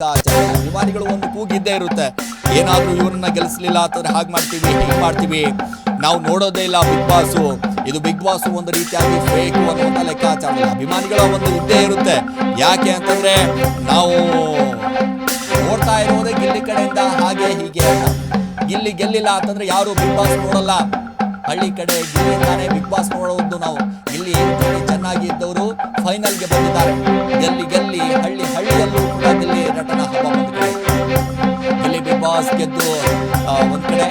ಅಭಿಮಾನಿಗಳು ಒಂದು ಕೂಗಿದ್ದೇ ಇರುತ್ತೆ. ಏನಾದ್ರೂ ಇವ್ರನ್ನ ಗೆಲ್ಲಿಸಲಿಲ್ಲ ಅಂತಂದ್ರೆ ಹಾಗೆ ಮಾಡ್ತೀವಿ, ಹೀಗೆ ಮಾಡ್ತೀವಿ, ನಾವು ನೋಡೋದೇ ಇಲ್ಲ ಬಿಗ್ ಬಾಸ್. ಇದು ಬಿಗ್ ಬಾಸ್ ಒಂದು ರೀತಿಯಾಗಿ ಫೇಕ್ ಅನ್ನುವಂಥ ಲೆಕ್ಕಾಚಾರ ಅಭಿಮಾನಿಗಳ ಒಂದು ಇದ್ದೇ ಇರುತ್ತೆ. ಯಾಕೆ ಅಂತಂದ್ರೆ ನಾವು ನೋಡ್ತಾ ಇರೋದೇ ಗಿಲ್ಲಿ ಕಡೆಯಿಂದ ಹಾಗೆ ಹೀಗೆ ಅಂತ. ಗಿಲ್ಲಿ ಗೆಲ್ಲಿಲ್ಲ ಅಂತಂದ್ರೆ ಯಾರು ಬಿಗ್ ಬಾಸ್ ನೋಡಲ್ಲ. ಹಳ್ಳಿ ಕಡೆ ಗಿಲ್ಲಿಯಿಂದಾನೆ ಬಿಗ್ ಬಾಸ್ ನೋಡೋದು ನಾವು. ಗಿಲ್ಲಿ ಚೆನ್ನಾಗಿ ಇದ್ದವರು ಫೈನಲ್ಗೆ ಬಂದಿದ್ದಾರೆ. ಗೆಲ್ಲಿ ಹಳ್ಳಿಯಲ್ಲೂ ಕೂಡ ಗಿಲ್ಲಿ ನಟನ ಹಬ್ಬ ಬಂದಿದೆ. ಗಿಲ್ಲಿ ಬಿಗ್ ಬಾಸ್ ಗೆದ್ದು ಒಂದ್ ಕಡೆ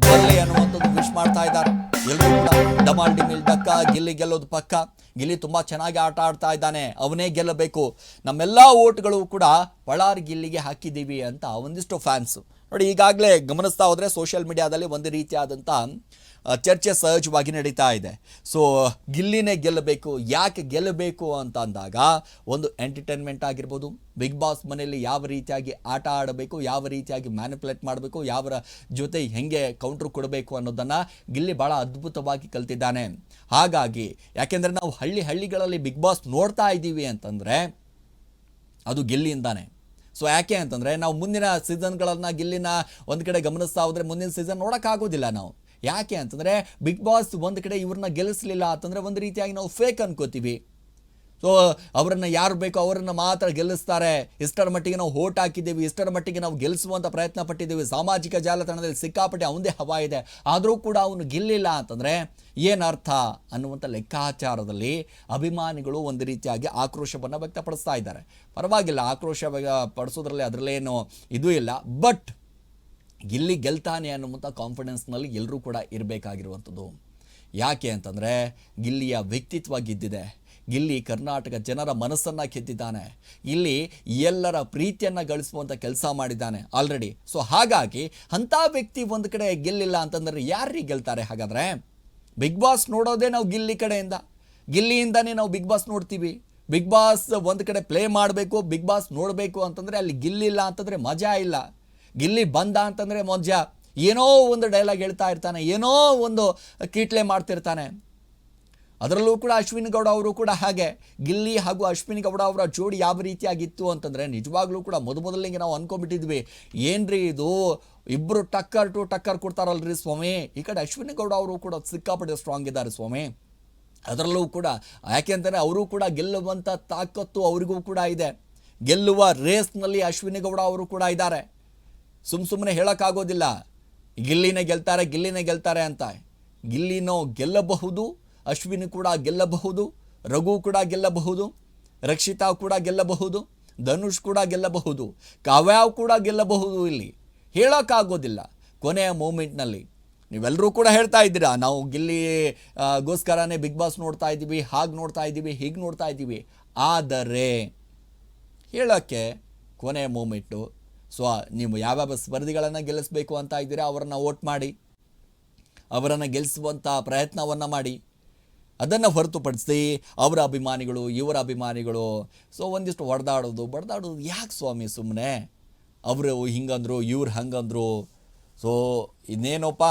ಬರಲಿ ಅನ್ನುವಂಥದ್ದು ವಿಶ್ ಮಾಡ್ತಾ ಇದ್ದಾರೆ. ಎಲ್ಲರೂ ಕೂಡ ಡಮಾಲ್ ಡಿಮಿಲ್ ಡಕ್ಕ, ಗಿಲ್ಲಿ ಗೆಲ್ಲೋದು ಪಕ್ಕ. ಗಿಲ್ಲಿ ತುಂಬಾ ಚೆನ್ನಾಗಿ ಆಟ ಆಡ್ತಾ ಇದ್ದಾನೆ, ಅವನೇ ಗೆಲ್ಲಬೇಕು, ನಮ್ಮೆಲ್ಲಾ ಓಟ್ಗಳು ಕೂಡ ಬಳ್ಳಾರಿ ಗಿಲ್ಲಿಗೆ ಹಾಕಿದ್ದೀವಿ ಅಂತ ಒಂದಿಷ್ಟು ಫ್ಯಾನ್ಸ್ ನೋಡಿ. ಈಗಾಗಲೇ ಗಮನಿಸ್ತಾ ಹೋದ್ರೆ ಸೋಷಿಯಲ್ ಮೀಡಿಯಾದಲ್ಲಿ ಒಂದು ರೀತಿಯಾದಂಥ ಚರ್ಚೆ ಸಹಜವಾಗಿ ನಡೀತಾ ಇದೆ. ಸೊ ಗಿಲ್ಲಿನೇ ಗೆಲ್ಲಬೇಕು, ಯಾಕೆ ಗೆಲ್ಲಬೇಕು ಅಂತ ಅಂದಾಗ ಒಂದು ಎಂಟರ್ಟೈನ್ಮೆಂಟ್ ಆಗಿರ್ಬೋದು, ಬಿಗ್ ಬಾಸ್ ಮನೆಯಲ್ಲಿ ಯಾವ ರೀತಿಯಾಗಿ ಆಟ ಆಡಬೇಕು, ಯಾವ ರೀತಿಯಾಗಿ ಮ್ಯಾನಿಪುಲೇಟ್ ಮಾಡಬೇಕು, ಯಾವ ಜೊತೆ ಹೆಂಗೆ ಕೌಂಟ್ರ್ ಕೊಡಬೇಕು ಅನ್ನೋದನ್ನು ಗಿಲ್ಲಿ ಭಾಳ ಅದ್ಭುತವಾಗಿ ಕಲ್ತಿದ್ದಾನೆ. ಹಾಗಾಗಿ ಯಾಕೆಂದರೆ ನಾವು ಹಳ್ಳಿಗಳಲ್ಲಿ ಬಿಗ್ ಬಾಸ್ ನೋಡ್ತಾ ಇದ್ದೀವಿ ಅಂತಂದರೆ ಅದು ಗಿಲ್ಲಿಯಿಂದಾನೆ. ಸೊ ಯಾಕೆ ಅಂತಂದರೆ ನಾವು ಮುಂದಿನ ಸೀಸನ್ಗಳನ್ನು ಗಿಲ್ಲಿನ ಒಂದು ಕಡೆ ಗಮನಿಸ್ತಾ ಹೋದರೆ ಮುಂದಿನ ಸೀಸನ್ ನೋಡೋಕ್ಕಾಗೋದಿಲ್ಲ ನಾವು. ಯಾಕೆ ಅಂತಂದರೆ ಬಿಗ್ ಬಾಸ್ ಒಂದು ಕಡೆ ಇವ್ರನ್ನ ಗೆಲ್ಲಿಸಲಿಲ್ಲ ಅಂತಂದರೆ ಒಂದು ರೀತಿಯಾಗಿ ನಾವು ಫೇಕ್ ಅನ್ಕೋತೀವಿ. ಸೊ ಅವರನ್ನು ಯಾರು ಬೇಕೋ ಅವರನ್ನು ಮಾತ್ರ ಗೆಲ್ಲಿಸ್ತಾರೆ, ಇಷ್ಟರ ಮಟ್ಟಿಗೆ ನಾವು ಓಟ್ ಹಾಕಿದ್ದೀವಿ, ಇಷ್ಟರ ಮಟ್ಟಿಗೆ ನಾವು ಗೆಲ್ಲಿಸುವಂಥ ಪ್ರಯತ್ನ ಪಟ್ಟಿದ್ದೀವಿ, ಸಾಮಾಜಿಕ ಜಾಲತಾಣದಲ್ಲಿ ಸಿಕ್ಕಾಪಟ್ಟೆ ಅವನದೇ ಹವಾ ಇದೆ, ಆದರೂ ಕೂಡ ಅವನು ಗೆಲ್ಲಿಲ್ಲ ಅಂತಂದರೆ ಏನರ್ಥ ಅನ್ನುವಂಥ ಲೆಕ್ಕಾಚಾರದಲ್ಲಿ ಅಭಿಮಾನಿಗಳು ಒಂದು ರೀತಿಯಾಗಿ ಆಕ್ರೋಶವನ್ನು ವ್ಯಕ್ತಪಡಿಸ್ತಾ ಇದ್ದಾರೆ. ಪರವಾಗಿಲ್ಲ, ಆಕ್ರೋಶ ಪಡಿಸೋದ್ರಲ್ಲಿ ಅದರಲ್ಲೇನು ಇದೂ ಇಲ್ಲ. ಬಟ್ ಗಿಲ್ಲಿ ಗೆಲ್ತಾನೆ ಅನ್ನುವಂಥ ಕಾನ್ಫಿಡೆನ್ಸ್ನಲ್ಲಿ ಎಲ್ಲರೂ ಕೂಡ ಇರಬೇಕಾಗಿರುವಂಥದ್ದು. ಯಾಕೆ ಅಂತಂದರೆ ಗಿಲ್ಲಿಯ ವ್ಯಕ್ತಿತ್ವ ಗೆದ್ದಿದೆ. ಗಿಲ್ಲಿ ಕರ್ನಾಟಕ ಜನರ ಮನಸ್ಸನ್ನು ಗೆದ್ದಿದ್ದಾನೆ. ಇಲ್ಲಿ ಎಲ್ಲರ ಪ್ರೀತಿಯನ್ನು ಗಳಿಸುವಂಥ ಕೆಲಸ ಮಾಡಿದ್ದಾನೆ ಆಲ್ರೆಡಿ. ಸೊ ಹಾಗಾಗಿ ಅಂಥ ವ್ಯಕ್ತಿ ಒಂದು ಕಡೆ ಗೆಲ್ಲಿಲ್ಲ ಅಂತಂದರೆ ಯಾರಿಗೆ ಗೆಲ್ತಾರೆ? ಹಾಗಾದರೆ ಬಿಗ್ ಬಾಸ್ ನೋಡೋದೇ ನಾವು ಗಿಲ್ಲಿ ಕಡೆಯಿಂದ, ಗಿಲ್ಲಿಯಿಂದನೇ ನಾವು ಬಿಗ್ ಬಾಸ್ ನೋಡ್ತೀವಿ. ಬಿಗ್ ಬಾಸ್ ಒಂದು ಕಡೆ ಪ್ಲೇ ಮಾಡಬೇಕು, ಬಿಗ್ ಬಾಸ್ ನೋಡಬೇಕು ಅಂತಂದರೆ ಅಲ್ಲಿ ಗಿಲ್ಲಿಲ್ಲ ಅಂತಂದರೆ ಮಜಾ ಇಲ್ಲ. ಗಿಲ್ಲಿ ಬಂದ ಅಂತಂದರೆ ಮಜಾ. ಏನೋ ಒಂದು ಡೈಲಾಗ್ ಹೇಳ್ತಾ ಇರ್ತಾನೆ, ಏನೋ ಒಂದು ಕೀಟ್ಲೆ ಮಾಡ್ತಿರ್ತಾನೆ. ಅದರಲ್ಲೂ ಕೂಡ ಅಶ್ವಿನಿ ಗೌಡ ಅವರು ಕೂಡ ಹಾಗೆ. ಗಿಲ್ಲಿ ಹಾಗೂ ಅಶ್ವಿನಿ ಗೌಡ ಅವರ ಜೋಡಿ ಯಾವ ರೀತಿಯಾಗಿತ್ತು ಅಂತಂದರೆ ನಿಜವಾಗ್ಲೂ ಕೂಡ ಮೊದಲಿಗೆ ನಾವು ಅಂದ್ಕೊಂಡ್ಬಿಟ್ಟಿದ್ವಿ, ಏನ್ರಿ ಇದು ಇಬ್ಬರು ಟಕ್ಕರ್ ಕೊಡ್ತಾರಲ್ರಿ ಸ್ವಾಮಿ. ಈ ಕಡೆ ಅಶ್ವಿನಿ ಗೌಡ ಅವರು ಕೂಡ ಸಿಕ್ಕಾಪಟ್ಟೆ ಸ್ಟ್ರಾಂಗ್ ಇದ್ದಾರೆ ಸ್ವಾಮಿ. ಅದರಲ್ಲೂ ಕೂಡ ಯಾಕೆ ಅಂತಂದರೆ ಅವರು ಕೂಡ ಗೆಲ್ಲುವಂಥ ತಾಕತ್ತು ಅವರಿಗೂ ಕೂಡ ಇದೆ. ಗೆಲ್ಲುವ ರೇಸ್ನಲ್ಲಿ ಅಶ್ವಿನಿ ಗೌಡ ಅವರು ಕೂಡ ಇದ್ದಾರೆ. ಸುಮ್ಮನೆ ಹೇಳೋಕ್ಕಾಗೋದಿಲ್ಲ ಗಿಲ್ಲಿನೇ ಗೆಲ್ತಾರೆ ಅಂತ. ಗಿಲ್ಲಿನೋ ಗೆಲ್ಲಬಹುದು, ಅಶ್ವಿನಿ ಕೂಡ ಗೆಲ್ಲಬಹುದು, ರಘು ಕೂಡ ಗೆಲ್ಲಬಹುದು, ರಕ್ಷಿತಾ ಕೂಡ ಗೆಲ್ಲಬಹುದು, ಧನುಷ್ ಕೂಡ ಗೆಲ್ಲಬಹುದು, ಕಾವ್ಯಾವ್ ಕೂಡ ಗೆಲ್ಲಬಹುದು. ಇಲ್ಲಿ ಹೇಳೋಕ್ಕಾಗೋದಿಲ್ಲ. ಕೊನೆಯ ಮೂಮೆಂಟ್ನಲ್ಲಿ ನೀವೆಲ್ಲರೂ ಕೂಡ ಹೇಳ್ತಾ ಇದ್ದೀರಾ, ನಾವು ಗಿಲ್ಲಿಗೋಸ್ಕರನೇ ಬಿಗ್ ಬಾಸ್ ನೋಡ್ತಾ ಇದ್ದೀವಿ, ಹಾಗೆ ನೋಡ್ತಾ ಇದ್ದೀವಿ, ಹೀಗೆ ನೋಡ್ತಾ ಇದ್ದೀವಿ. ಆದರೆ ಹೇಳೋಕ್ಕೆ ಕೊನೆಯ ಮೂಮೆಂಟು. ಸೊ ನೀವು ಯಾವ್ಯಾವ ಸ್ಪರ್ಧಿಗಳನ್ನು ಗೆಲ್ಲಿಸಬೇಕು ಅಂತ ಇದ್ದೀರಾ ಅವರನ್ನು ವೋಟ್ ಮಾಡಿ, ಅವರನ್ನು ಗೆಲ್ಲಿಸುವಂಥ ಪ್ರಯತ್ನವನ್ನು ಮಾಡಿ. ಅದನ್ನು ಹೊರತುಪಡಿಸಿ ಅವರ ಅಭಿಮಾನಿಗಳು ಇವರ ಅಭಿಮಾನಿಗಳು ಸೊ ಒಂದಿಷ್ಟು ಬಡ್ದಾಡೋದು ಯಾಕೆ ಸ್ವಾಮಿ ಸುಮ್ಮನೆ? ಅವರು ಹಿಂಗಂದ್ರು, ಇವ್ರು ಹಂಗಂದ್ರು. ಸೊ ಇನ್ನೇನೋಪ್ಪ,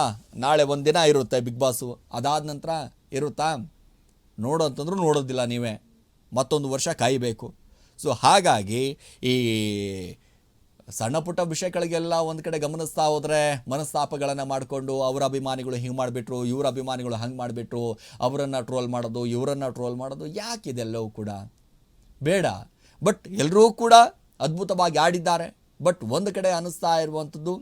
ನಾಳೆ ಒಂದಿನ ಇರುತ್ತೆ ಬಿಗ್ ಬಾಸು, ಅದಾದ ನಂತರ ಇರುತ್ತಾ? ನೋಡೋಂತಂದ್ರೂ ನೋಡೋದಿಲ್ಲ ನೀವೇ, ಮತ್ತೊಂದು ವರ್ಷ ಕಾಯಬೇಕು. ಸೊ ಹಾಗಾಗಿ ಈ ಸಣ್ಣ ಪುಟ್ಟ ವಿಷಯಗಳಿಗೆಲ್ಲ ಒಂದು ಕಡೆ ಗಮನಿಸ್ತಾ ಹೋದರೆ ಮನಸ್ತಾಪಗಳನ್ನು ಮಾಡಿಕೊಂಡು ಅವರ ಅಭಿಮಾನಿಗಳು ಹಿಂಗೆ ಮಾಡಿಬಿಟ್ರು, ಇವರ ಅಭಿಮಾನಿಗಳು ಹಂಗೆ ಮಾಡಿಬಿಟ್ರು, ಅವರನ್ನು ಟ್ರೋಲ್ ಮಾಡೋದು, ಇವರನ್ನು ಟ್ರೋಲ್ ಮಾಡೋದು, ಯಾಕಿದೆಲ್ಲವೂ ಕೂಡ ಬೇಡ. ಬಟ್ ಎಲ್ಲರೂ ಕೂಡ ಅದ್ಭುತವಾಗಿ ಆಡಿದ್ದಾರೆ. ಬಟ್ ಒಂದು ಕಡೆ ಅನ್ನಿಸ್ತಾ ಇರುವಂಥದ್ದು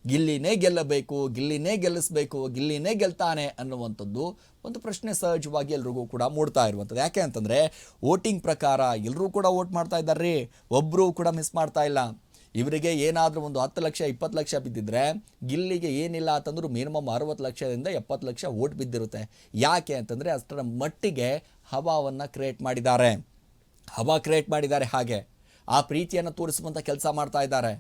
ಗಿಲ್ಲಿನೇ ಗೆಲ್ಲಬೇಕು, ಗಿಲ್ಲಿನೇ ಗೆಲ್ಲಿಸಬೇಕು, ಗಿಲ್ಲಿನೇ ಗೆಲ್ತಾನೆ ಅನ್ನುವಂಥದ್ದು ಒಂದು ಪ್ರಶ್ನೆ ಸಹಜವಾಗಿ ಎಲ್ರಿಗೂ ಕೂಡ ಮೂಡ್ತಾ ಇರುವಂಥದ್ದು. ಯಾಕೆ ಅಂತಂದರೆ ವೋಟಿಂಗ್ ಪ್ರಕಾರ ಎಲ್ಲರೂ ಕೂಡ ವೋಟ್ ಮಾಡ್ತಾ ಇದ್ದಾರೆ, ಒಬ್ಬರೂ ಕೂಡ ಮಿಸ್ ಮಾಡ್ತಾ ಇಲ್ಲ. ಇವರಿಗೆ ಏನಾದರೂ ಒಂದು 10 ಲಕ್ಷ 20 ಲಕ್ಷ ಬಿದ್ದಿದ್ರೆ ಗಿಲ್ಲಿಗೆ ಏನಿಲ್ಲ ಅಂತಂದ್ರೂ ಮಿನಿಮಮ್ 60 ಲಕ್ಷದಿಂದ 70 ಲಕ್ಷ ವೋಟ್ ಬಿದ್ದಿರುತ್ತೆ. ಯಾಕೆ ಅಂತಂದರೆ ಅಷ್ಟರ ಮಟ್ಟಿಗೆ ಹವಾವನ್ನು ಕ್ರಿಯೇಟ್ ಮಾಡಿದ್ದಾರೆ. ಹಾಗೆ ಆ ಪ್ರೀತಿಯನ್ನು ತೋರಿಸುವಂಥ ಕೆಲಸ ಮಾಡ್ತಾ ಇದ್ದಾರೆ.